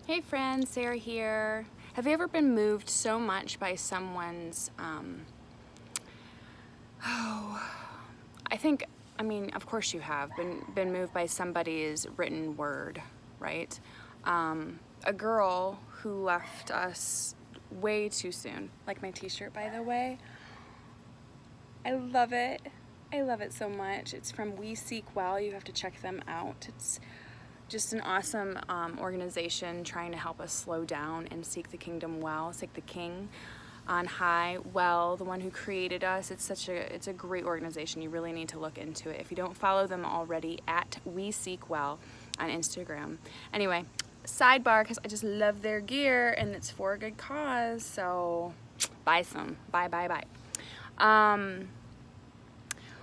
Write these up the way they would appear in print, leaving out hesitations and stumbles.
Hey friends, Sarah here. Have you ever been moved so much by someone's, of course you have, been moved by somebody's written word, right? A girl who left us way too soon. Like my t-shirt, by the way. I love it. I love it so much. It's from We Seek Well. You have to check them out. It's just an awesome organization trying to help us slow down and seek the kingdom well, seek the King on high well, the one who created us. It's a great organization. You really need to look into it if you don't follow them already, at We Seek Well on Instagram. Anyway, sidebar, because I just love their gear and it's for a good cause, so buy some. Buy.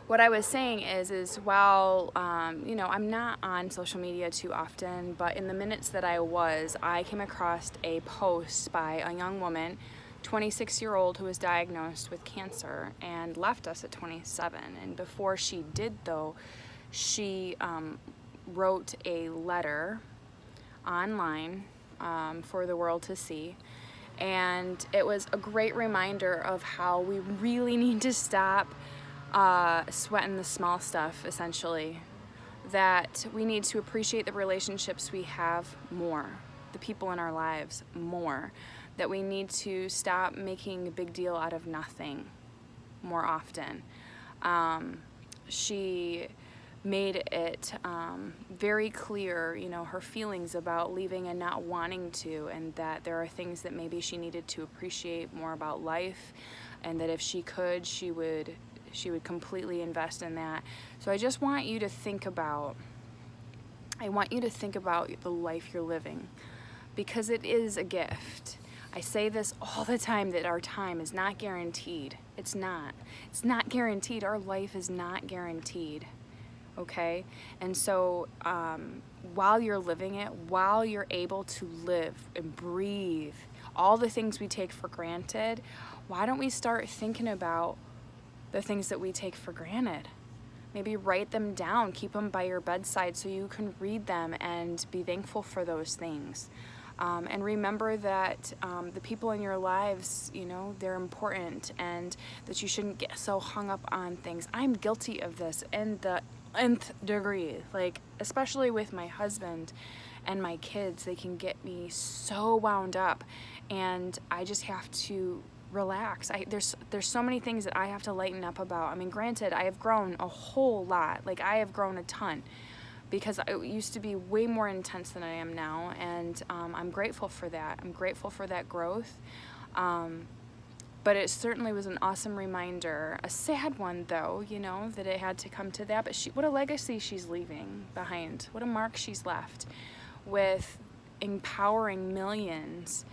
What I was saying is while, I'm not on social media too often, but in the minutes that I came across a post by a young woman, 26-year-old, who was diagnosed with cancer and left us at 27. And before she did, though, she wrote a letter online for the world to see. And it was a great reminder of how we really need to stop sweating the small stuff, essentially. That we need to appreciate the relationships we have more, the people in our lives more. That we need to stop making a big deal out of nothing more often. She made it very clear, her feelings about leaving and not wanting to, and that there are things that maybe she needed to appreciate more about life, and that if she could, she would completely invest in that. So I just want you to think about, the life you're living, because it is a gift. I say this all the time, that our time is not guaranteed. It's not guaranteed. Our life is not guaranteed. Okay? And so while you're living it, while you're able to live and breathe, all the things we take for granted, why don't we start thinking about the things that we take for granted? Maybe write them down, keep them by your bedside so you can read them and be thankful for those things. And remember that the people in your lives, they're important, and that you shouldn't get so hung up on things. I'm guilty of this in the nth degree, especially with my husband and my kids. They can get me so wound up, and I just have to relax. There's so many things that I have to lighten up about. Granted, I have grown a whole lot. I have grown a ton, because I used to be way more intense than I am now, and I'm grateful for that. I'm grateful for that growth. But it certainly was an awesome reminder, a sad one though, that it had to come to that. But what a legacy she's leaving behind. What a mark she's left, with empowering millions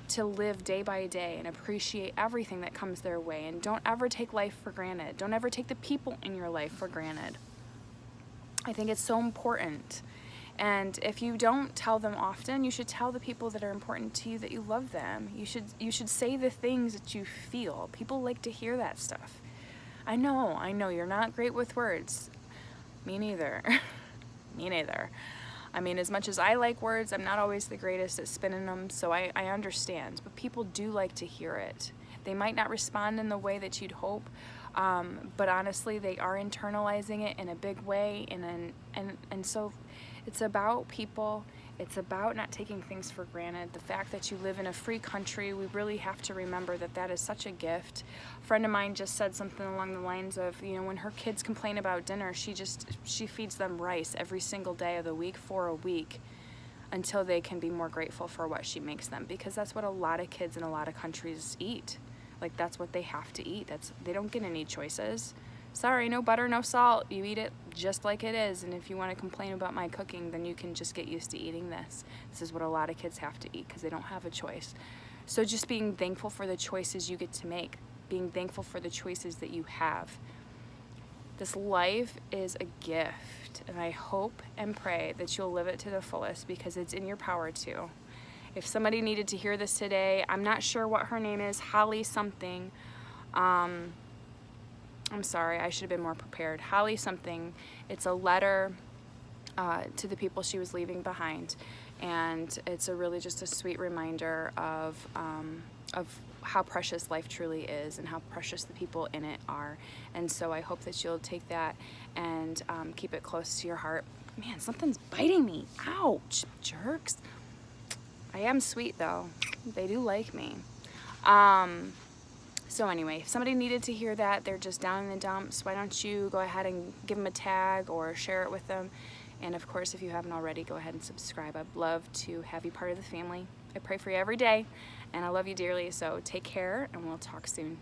to live day by day and appreciate everything that comes their way. And don't ever take life for granted. Don't ever take the people in your life for granted. I think it's so important. And if you don't tell them often, you should tell the people that are important to you that you love them. You should say the things that you feel. People like to hear that stuff. I know you're not great with words. Me neither. Me neither. As much as I like words, I'm not always the greatest at spinning them, so I understand. But people do like to hear it. They might not respond in the way that you'd hope, but honestly, they are internalizing it in a big way, and so it's about people. It's about not taking things for granted. The fact that you live in a free country, we really have to remember that is such a gift. A friend of mine just said something along the lines of, when her kids complain about dinner, she feeds them rice every single day of the week for a week, until they can be more grateful for what she makes them, because that's what a lot of kids in a lot of countries eat. That's what they have to eat. They don't get any choices. Sorry, no butter, no salt. You eat it just like it is. And if you want to complain about my cooking, then you can just get used to eating this. This is what a lot of kids have to eat, because they don't have a choice. So just being thankful for the choices you get to make, being thankful for the choices that you have. This life is a gift, and I hope and pray that you'll live it to the fullest, because it's in your power to. If somebody needed to hear this today, I'm not sure what her name is, Holly something. I'm sorry, I should have been more prepared. Holly something. It's a letter to the people she was leaving behind. And it's a really just a sweet reminder of how precious life truly is and how precious the people in it are. And so I hope that you'll take that and keep it close to your heart. Man, something's biting me. Ouch, jerks. I am sweet though. They do like me. So anyway, if somebody needed to hear that, they're just down in the dumps, why don't you go ahead and give them a tag or share it with them. And of course, if you haven't already, go ahead and subscribe. I'd love to have you part of the family. I pray for you every day, and I love you dearly, so take care, and we'll talk soon.